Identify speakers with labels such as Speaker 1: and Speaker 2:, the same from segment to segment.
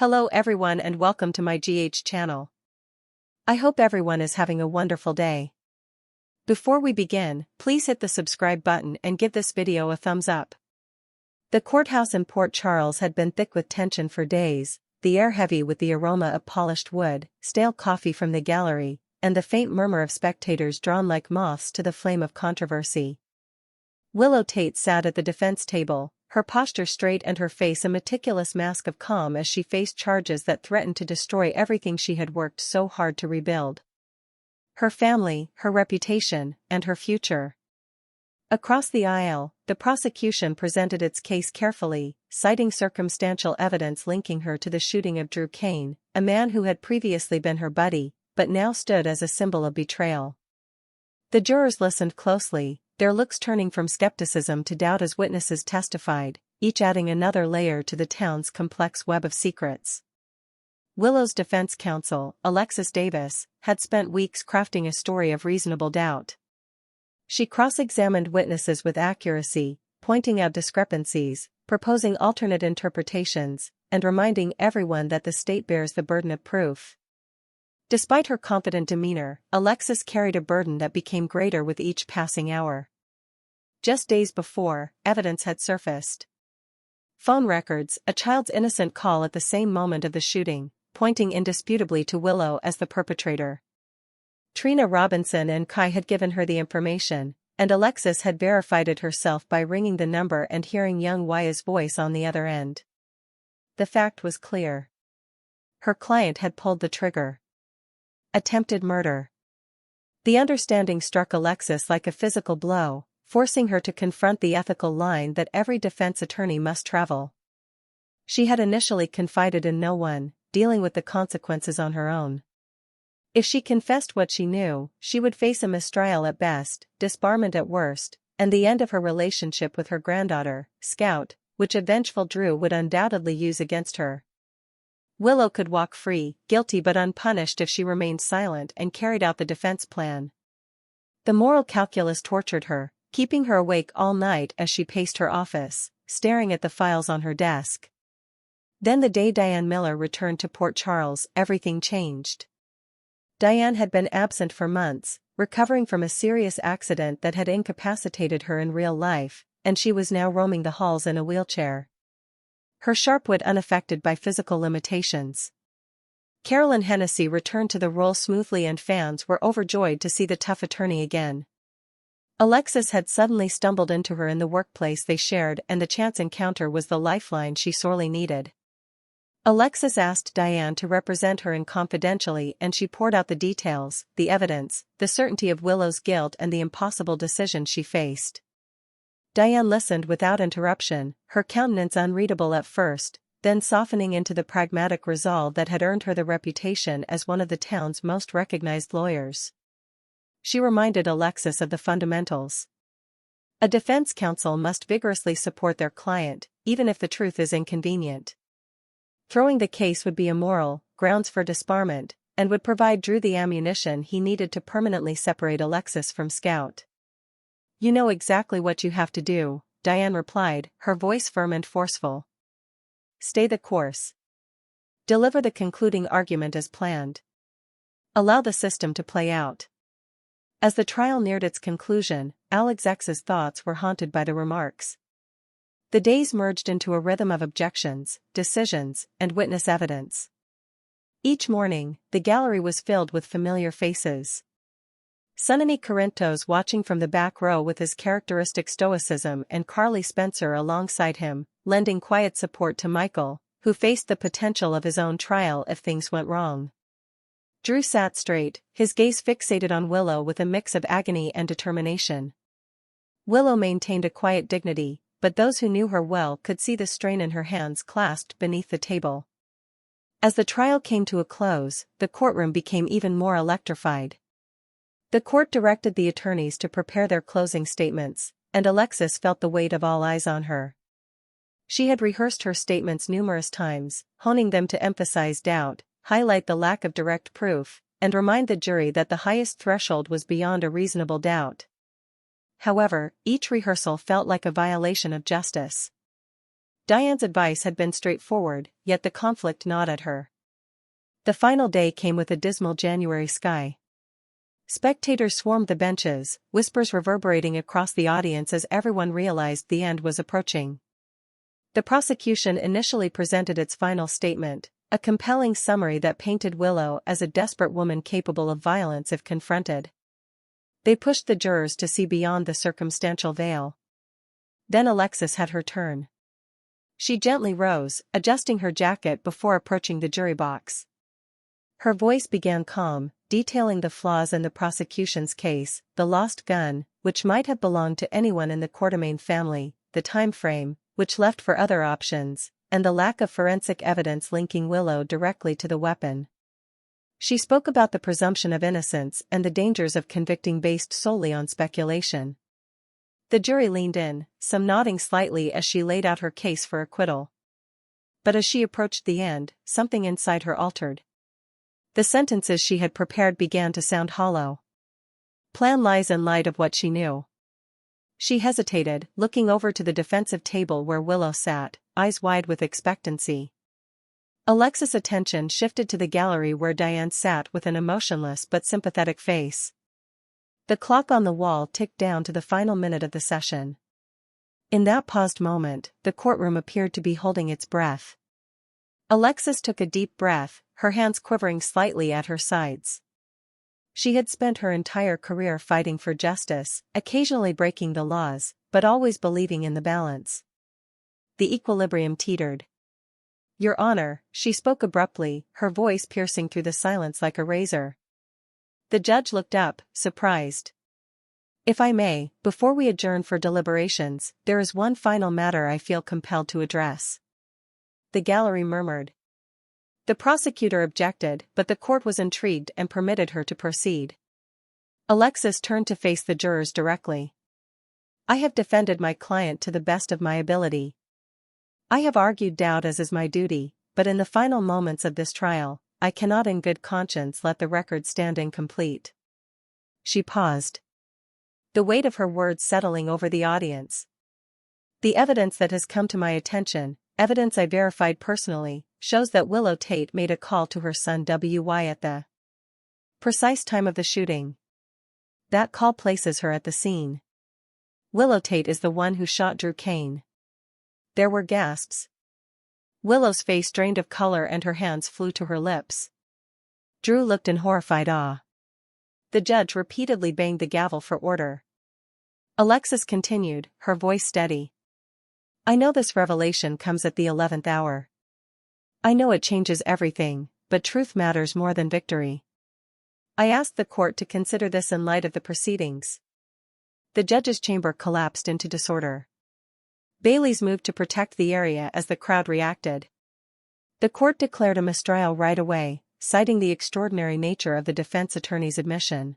Speaker 1: Hello everyone and welcome to my GH channel. I hope everyone is having a wonderful day. Before we begin, please hit the subscribe button and give this video a thumbs up. The courthouse in Port Charles had been thick with tension for days, the air heavy with the aroma of polished wood, stale coffee from the gallery, and the faint murmur of spectators drawn like moths to the flame of controversy. Willow Tait sat at the defense table, her posture straight and her face a meticulous mask of calm as she faced charges that threatened to destroy everything she had worked so hard to rebuild. Her family, her reputation, and her future. Across the aisle, the prosecution presented its case carefully, citing circumstantial evidence linking her to the shooting of Drew Cain, a man who had previously been her buddy, but now stood as a symbol of betrayal. The jurors listened closely, their looks turning from skepticism to doubt as witnesses testified, each adding another layer to the town's complex web of secrets. Willow's defense counsel, Alexis, had spent weeks crafting a story of reasonable doubt. She cross-examined witnesses with accuracy, pointing out discrepancies, proposing alternate interpretations, and reminding everyone that the state bears the burden of proof. Despite her confident demeanor, Alexis carried a burden that became greater with each passing hour. Just days before, evidence had surfaced. Phone records, a child's innocent call at the same moment of the shooting, pointing indisputably to Willow as the perpetrator. Trina Robinson and Kai had given her the information, and Alexis had verified it herself by ringing the number and hearing young Waya's voice on the other end. The fact was clear. Her client had pulled the trigger. Attempted murder. The understanding struck Alexis like a physical blow, forcing her to confront the ethical line that every defense attorney must travel. She had initially confided in no one, dealing with the consequences on her own. If she confessed what she knew, she would face a mistrial at best, disbarment at worst, and the end of her relationship with her granddaughter, Scout, which a vengeful Drew would undoubtedly use against her. Willow could walk free, guilty but unpunished if she remained silent and carried out the defense plan. The moral calculus tortured her, keeping her awake all night as she paced her office, staring at the files on her desk. Then the day Diane Miller returned to Port Charles, everything changed. Diane had been absent for months, recovering from a serious accident that had incapacitated her in real life, and she was now roaming the halls in a wheelchair. Her sharp wit unaffected by physical limitations. Carolyn Hennessy returned to the role smoothly and fans were overjoyed to see the tough attorney again. Alexis had suddenly stumbled into her in the workplace they shared and the chance encounter was the lifeline she sorely needed. Alexis asked Diane to represent her confidentially and she poured out the details, the evidence, the certainty of Willow's guilt and the impossible decision she faced. Diane listened without interruption, her countenance unreadable at first, then softening into the pragmatic resolve that had earned her the reputation as one of the town's most recognized lawyers. She reminded Alexis of the fundamentals. A defense counsel must vigorously support their client, even if the truth is inconvenient. Throwing the case would be immoral, grounds for disbarment, and would provide Drew the ammunition he needed to permanently separate Alexis from Scout. "You know exactly what you have to do," Diane replied, her voice firm and forceful. "Stay the course. Deliver the concluding argument as planned. Allow the system to play out." As the trial neared its conclusion, Alexis's thoughts were haunted by the remarks. The days merged into a rhythm of objections, decisions, and witness evidence. Each morning, the gallery was filled with familiar faces. Sonny Corinthos watching from the back row with his characteristic stoicism and Carly Spencer alongside him, lending quiet support to Michael, who faced the potential of his own trial if things went wrong. Drew sat straight, his gaze fixated on Willow with a mix of agony and determination. Willow maintained a quiet dignity, but those who knew her well could see the strain in her hands clasped beneath the table. As the trial came to a close, the courtroom became even more electrified. The court directed the attorneys to prepare their closing statements, and Alexis felt the weight of all eyes on her. She had rehearsed her statements numerous times, honing them to emphasize doubt, highlight the lack of direct proof, and remind the jury that the highest threshold was beyond a reasonable doubt. However, each rehearsal felt like a violation of justice. Diane's advice had been straightforward, yet the conflict gnawed at her. The final day came with a dismal January sky. Spectators swarmed the benches, whispers reverberating across the audience as everyone realized the end was approaching. The prosecution initially presented its final statement, a compelling summary that painted Willow as a desperate woman capable of violence if confronted. They pushed the jurors to see beyond the circumstantial veil. Then Alexis had her turn. She gently rose, adjusting her jacket before approaching the jury box. Her voice began calm, detailing the flaws in the prosecution's case, the lost gun, which might have belonged to anyone in the Courtroom family, the time frame, which left for other options, and the lack of forensic evidence linking Willow directly to the weapon. She spoke about the presumption of innocence and the dangers of convicting based solely on speculation. The jury leaned in, some nodding slightly as she laid out her case for acquittal. But as she approached the end, something inside her altered. The sentences she had prepared began to sound hollow. Plan lies in light of what she knew. She hesitated, looking over to the defensive table where Willow sat, eyes wide with expectancy. Alexis' attention shifted to the gallery where Diane sat with an emotionless but sympathetic face. The clock on the wall ticked down to the final minute of the session. In that paused moment, the courtroom appeared to be holding its breath. Alexis took a deep breath, her hands quivering slightly at her sides. She had spent her entire career fighting for justice, occasionally breaking the laws, but always believing in the balance. The equilibrium teetered. "Your Honor," she spoke abruptly, her voice piercing through the silence like a razor. The judge looked up, surprised. "If I may, before we adjourn for deliberations, there is one final matter I feel compelled to address." The gallery murmured. The prosecutor objected, but the court was intrigued and permitted her to proceed. Alexis turned to face the jurors directly. "I have defended my client to the best of my ability. I have argued doubt as is my duty, but in the final moments of this trial, I cannot in good conscience let the record stand incomplete." She paused. The weight of her words settling over the audience. "The evidence that has come to my attention, evidence I verified personally, shows that Willow Tait made a call to her son W.Y. at the precise time of the shooting. That call places her at the scene. Willow Tait is the one who shot Drew Cain." There were gasps. Willow's face drained of color and her hands flew to her lips. Drew looked in horrified awe. The judge repeatedly banged the gavel for order. Alexis continued, her voice steady. "I know this revelation comes at the 11th hour. I know it changes everything, but truth matters more than victory. I ask the court to consider this in light of the proceedings." The judge's chamber collapsed into disorder. Bailies moved to protect the area as the crowd reacted. The court declared a mistrial right away, citing the extraordinary nature of the defense attorney's admission.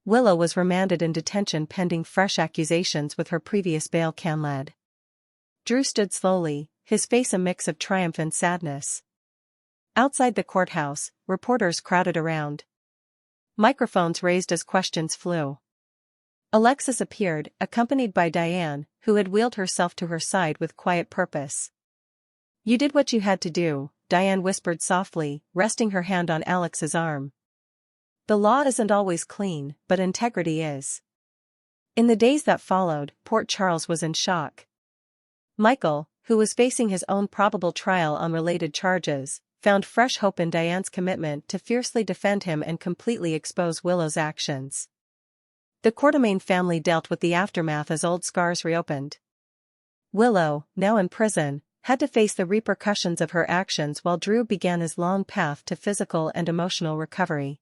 Speaker 1: Willow was remanded in detention pending fresh accusations with her previous bail canled. Drew stood slowly, his face a mix of triumph and sadness. Outside the courthouse, reporters crowded around. Microphones raised as questions flew. Alexis appeared, accompanied by Diane, who had wheeled herself to her side with quiet purpose. "You did what you had to do," Diane whispered softly, resting her hand on Alex's arm. "The law isn't always clean, but integrity is." In the days that followed, Port Charles was in shock. Michael, who was facing his own probable trial on related charges, found fresh hope in Diane's commitment to fiercely defend him and completely expose Willow's actions. The Courtroom family dealt with the aftermath as old scars reopened. Willow, now in prison, had to face the repercussions of her actions while Drew began his long path to physical and emotional recovery.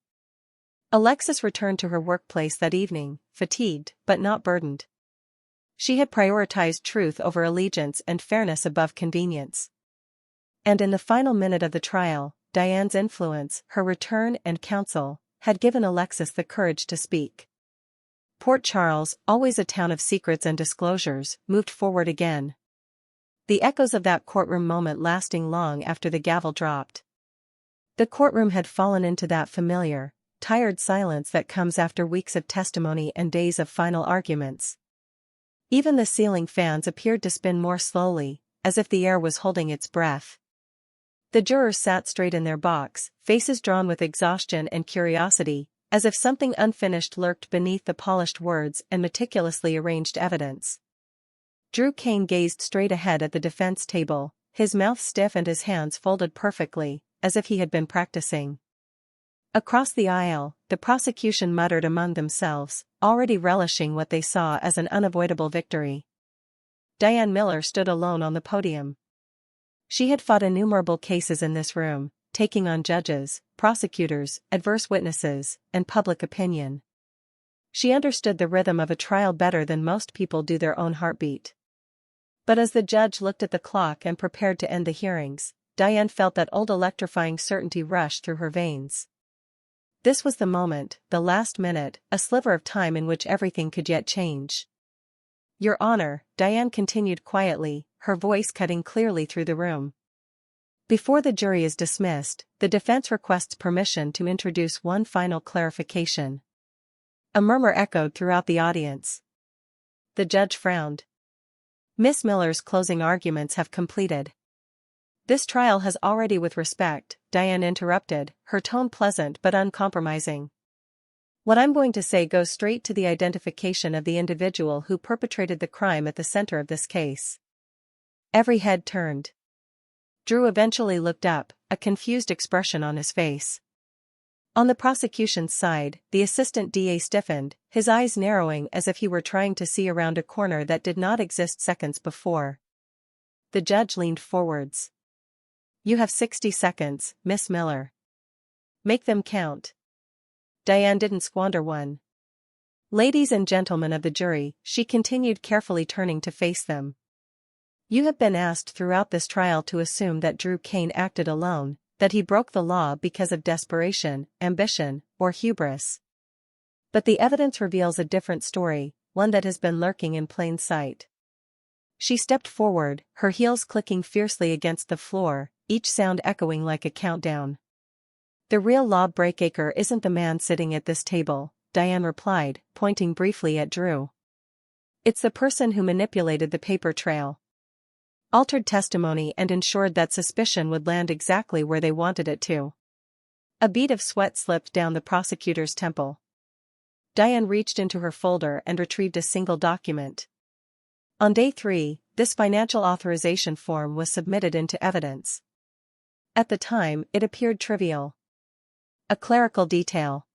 Speaker 1: Alexis returned to her workplace that evening, fatigued but not burdened. She had prioritized truth over allegiance and fairness above convenience. And in the final minute of the trial, Diane's influence, her return and counsel, had given Alexis the courage to speak. Port Charles, always a town of secrets and disclosures, moved forward again. The echoes of that courtroom moment lasting long after the gavel dropped. The courtroom had fallen into that familiar, tired silence that comes after weeks of testimony and days of final arguments. Even the ceiling fans appeared to spin more slowly, as if the air was holding its breath. The jurors sat straight in their box, faces drawn with exhaustion and curiosity, as if something unfinished lurked beneath the polished words and meticulously arranged evidence. Drew Cain gazed straight ahead at the defense table, his mouth stiff and his hands folded perfectly, as if he had been practicing. Across the aisle, the prosecution muttered among themselves, already relishing what they saw as an unavoidable victory. Diane Miller stood alone on the podium. She had fought innumerable cases in this room, taking on judges, prosecutors, adverse witnesses, and public opinion. She understood the rhythm of a trial better than most people do their own heartbeat. But as the judge looked at the clock and prepared to end the hearings, Diane felt that old electrifying certainty rush through her veins. This was the moment, the last minute, a sliver of time in which everything could yet change. "Your Honor," Diane continued quietly, her voice cutting clearly through the room. "Before the jury is dismissed, the defense requests permission to introduce one final clarification." A murmur echoed throughout the audience. The judge frowned. "Miss Miller's closing arguments have completed." "This trial has already with respect," Diane interrupted, her tone pleasant but uncompromising. "What I'm going to say goes straight to the identification of the individual who perpetrated the crime at the center of this case." Every head turned. Drew eventually looked up, a confused expression on his face. On the prosecution's side, the assistant DA stiffened, his eyes narrowing as if he were trying to see around a corner that did not exist seconds before. The judge leaned forwards. "You have 60 seconds, Miss Miller. Make them count." Diane didn't squander one. "Ladies and gentlemen of the jury," she continued, carefully turning to face them. "You have been asked throughout this trial to assume that Drew Cain acted alone, that he broke the law because of desperation, ambition, or hubris. But the evidence reveals a different story, one that has been lurking in plain sight." She stepped forward, her heels clicking fiercely against the floor, each sound echoing like a countdown. "The real law-breaker isn't the man sitting at this table," Diane replied, pointing briefly at Drew. "It's the person who manipulated the paper trail, altered testimony and ensured that suspicion would land exactly where they wanted it to." A bead of sweat slipped down the prosecutor's temple. Diane reached into her folder and retrieved a single document. On day 3, this financial authorization form was submitted into evidence. At the time, it appeared trivial. A clerical detail.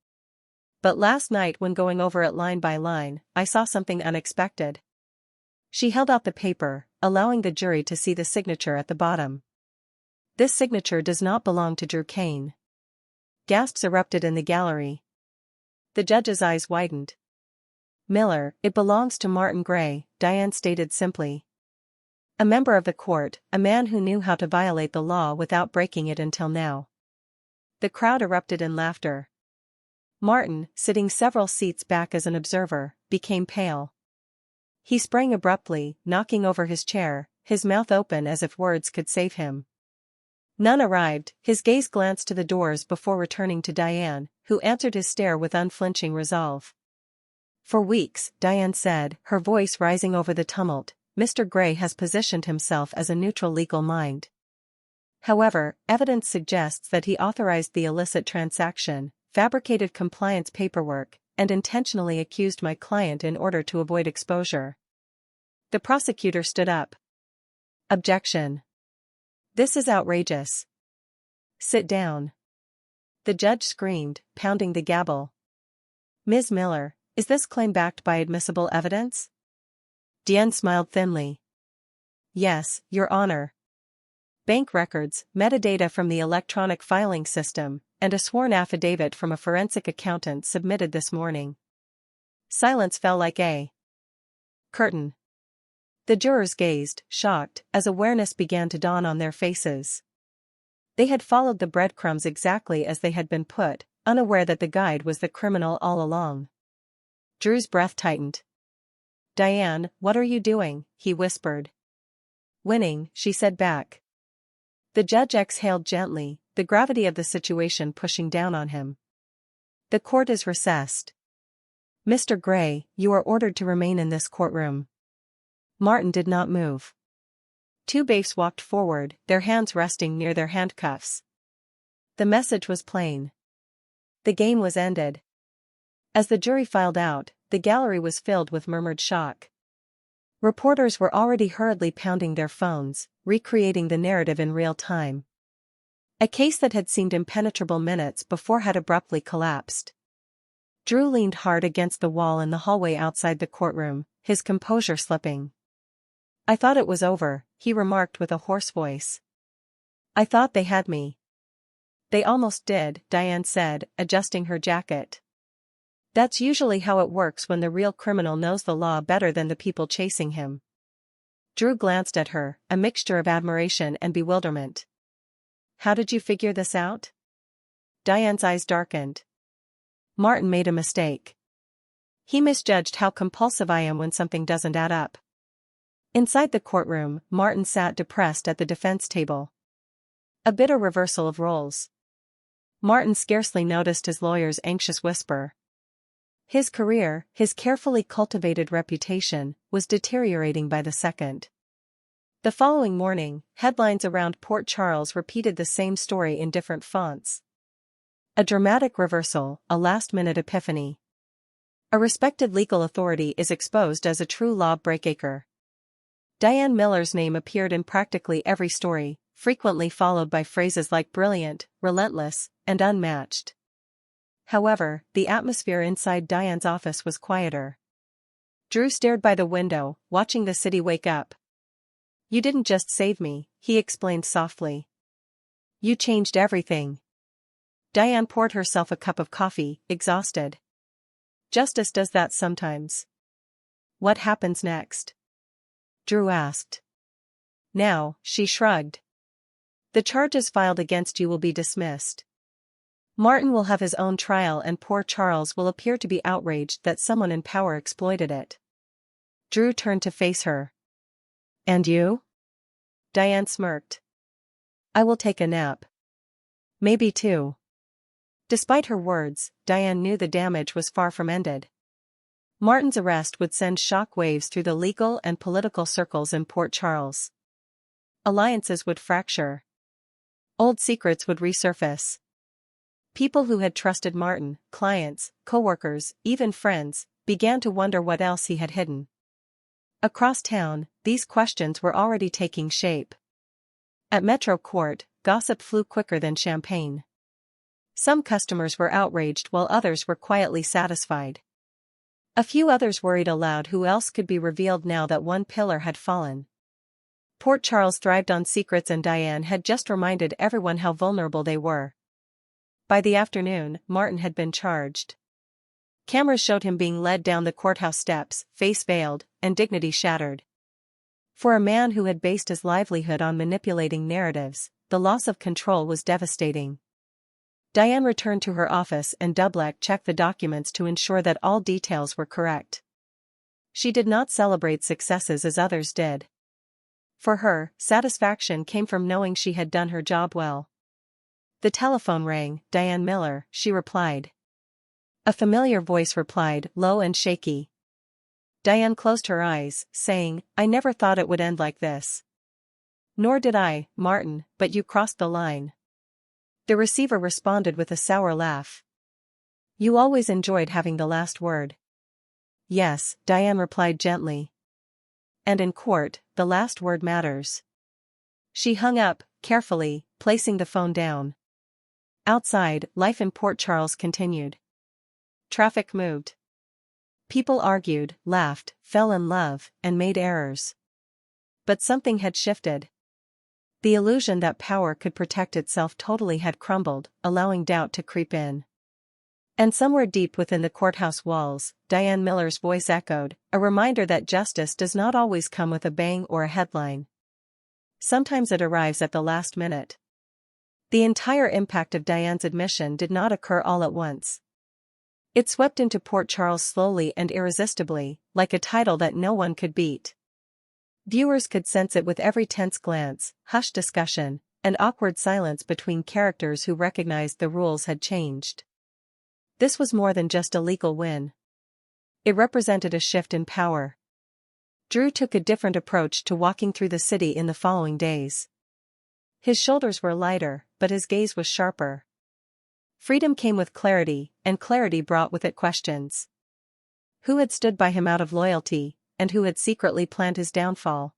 Speaker 1: But last night, when going over it line by line, I saw something unexpected. She held out the paper, allowing the jury to see the signature at the bottom. "This signature does not belong to Drew Cain." Gasps erupted in the gallery. The judge's eyes widened. "Miller, it belongs to Martin Gray," Diane stated simply. "A member of the court, a man who knew how to violate the law without breaking it until now." The crowd erupted in laughter. Martin, sitting several seats back as an observer, became pale. He sprang abruptly, knocking over his chair, his mouth open as if words could save him. None arrived, his gaze glanced to the doors before returning to Diane, who answered his stare with unflinching resolve. "For weeks," Diane said, her voice rising over the tumult, "Mr. Gray has positioned himself as a neutral legal mind. However, evidence suggests that he authorized the illicit transaction, fabricated compliance paperwork, and intentionally accused my client in order to avoid exposure." The prosecutor stood up. "Objection. This is outrageous. Sit down." The judge screamed, pounding the gavel. "Ms. Miller, is this claim backed by admissible evidence?" Diane smiled thinly. "Yes, Your Honor. Bank records, metadata from the electronic filing system, and a sworn affidavit from a forensic accountant submitted this morning." Silence fell like a curtain. The jurors gazed, shocked, as awareness began to dawn on their faces. They had followed the breadcrumbs exactly as they had been put, unaware that the guide was the criminal all along. Drew's breath tightened. "Diane, what are you doing?" he whispered. "Winning," she said back. The judge exhaled gently, the gravity of the situation pushing down on him. "The court is recessed. Mr. Gray, you are ordered to remain in this courtroom." Martin did not move. Two bailiffs walked forward, their hands resting near their handcuffs. The message was plain. The game was ended. As the jury filed out, the gallery was filled with murmured shock. Reporters were already hurriedly pounding their phones, recreating the narrative in real time. A case that had seemed impenetrable minutes before had abruptly collapsed. Drew leaned hard against the wall in the hallway outside the courtroom, his composure slipping. "I thought it was over," he remarked with a hoarse voice. "I thought they had me." "They almost did," Diane said, adjusting her jacket. "That's usually how it works when the real criminal knows the law better than the people chasing him." Drew glanced at her, a mixture of admiration and bewilderment. "How did you figure this out?" Diane's eyes darkened. "Martin made a mistake. He misjudged how compulsive I am when something doesn't add up." Inside the courtroom, Martin sat depressed at the defense table. A bitter reversal of roles. Martin scarcely noticed his lawyer's anxious whisper. His career, his carefully cultivated reputation, was deteriorating by the second. The following morning, headlines around Port Charles repeated the same story in different fonts. A dramatic reversal, a last-minute epiphany. A respected legal authority is exposed as a true law-breaker. Diane Miller's name appeared in practically every story, frequently followed by phrases like brilliant, relentless, and unmatched. However, the atmosphere inside Diane's office was quieter. Drew stared by the window, watching the city wake up. "You didn't just save me," he explained softly. "You changed everything." Diane poured herself a cup of coffee, exhausted. "Justice does that sometimes." "What happens next?" Drew asked. "Now," she shrugged. "The charges filed against you will be dismissed. Martin will have his own trial and poor Charles will appear to be outraged that someone in power exploited it." Drew turned to face her. "And you?" Diane smirked. "I will take a nap. Maybe two." Despite her words, Diane knew the damage was far from ended. Martin's arrest would send shock waves through the legal and political circles in Port Charles. Alliances would fracture. Old secrets would resurface. People who had trusted Martin, clients, co-workers, even friends, began to wonder what else he had hidden. Across town, these questions were already taking shape. At Metro Court, gossip flew quicker than champagne. Some customers were outraged while others were quietly satisfied. A few others worried aloud who else could be revealed now that one pillar had fallen. Port Charles thrived on secrets and Diane had just reminded everyone how vulnerable they were. By the afternoon, Martin had been charged. Cameras showed him being led down the courthouse steps, face veiled, and dignity shattered. For a man who had based his livelihood on manipulating narratives, the loss of control was devastating. Diane returned to her office and double-checked the documents to ensure that all details were correct. She did not celebrate successes as others did. For her, satisfaction came from knowing she had done her job well. The telephone rang. "Diane Miller," she replied. A familiar voice replied, low and shaky. Diane closed her eyes, saying, "I never thought it would end like this." "Nor did I, Martin, but you crossed the line." The receiver responded with a sour laugh. "You always enjoyed having the last word." "Yes," Diane replied gently. "And in court, the last word matters." She hung up, carefully, placing the phone down. Outside, life in Port Charles continued. Traffic moved. People argued, laughed, fell in love, and made errors. But something had shifted. The illusion that power could protect itself totally had crumbled, allowing doubt to creep in. And somewhere deep within the courthouse walls, Diane Miller's voice echoed, a reminder that justice does not always come with a bang or a headline. Sometimes it arrives at the last minute. The entire impact of Diane's admission did not occur all at once. It swept into Port Charles slowly and irresistibly, like a tidal that no one could beat. Viewers could sense it with every tense glance, hushed discussion, and awkward silence between characters who recognized the rules had changed. This was more than just a legal win. It represented a shift in power. Drew took a different approach to walking through the city in the following days. His shoulders were lighter, but his gaze was sharper. Freedom came with clarity, and clarity brought with it questions. Who had stood by him out of loyalty, and who had secretly planned his downfall?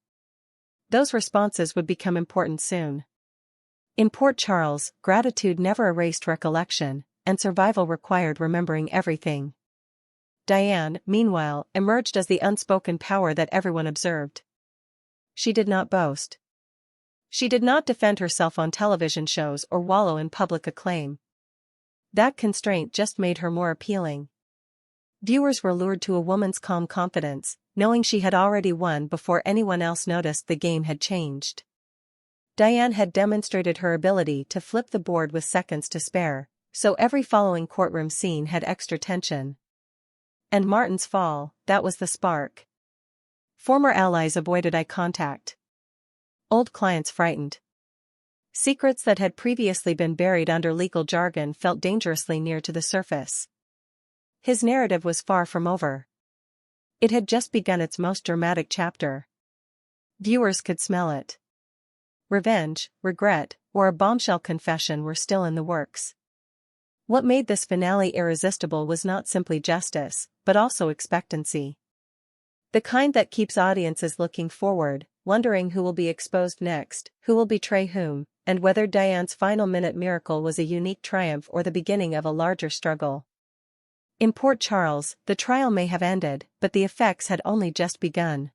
Speaker 1: Those responses would become important soon. In Port Charles, gratitude never erased recollection, and survival required remembering everything. Diane, meanwhile, emerged as the unspoken power that everyone observed. She did not boast. She did not defend herself on television shows or wallow in public acclaim. That constraint just made her more appealing. Viewers were lured to a woman's calm confidence, knowing she had already won before anyone else noticed the game had changed. Diane had demonstrated her ability to flip the board with seconds to spare, so every following courtroom scene had extra tension. And Martin's fall, that was the spark. Former allies avoided eye contact. Old clients frightened. Secrets that had previously been buried under legal jargon felt dangerously near to the surface. His narrative was far from over. It had just begun its most dramatic chapter. Viewers could smell it. Revenge, regret, or a bombshell confession were still in the works. What made this finale irresistible was not simply justice, but also expectancy. The kind that keeps audiences looking forward, wondering who will be exposed next, who will betray whom, and whether Diane's final-minute miracle was a unique triumph or the beginning of a larger struggle. In Port Charles, the trial may have ended, but the effects had only just begun.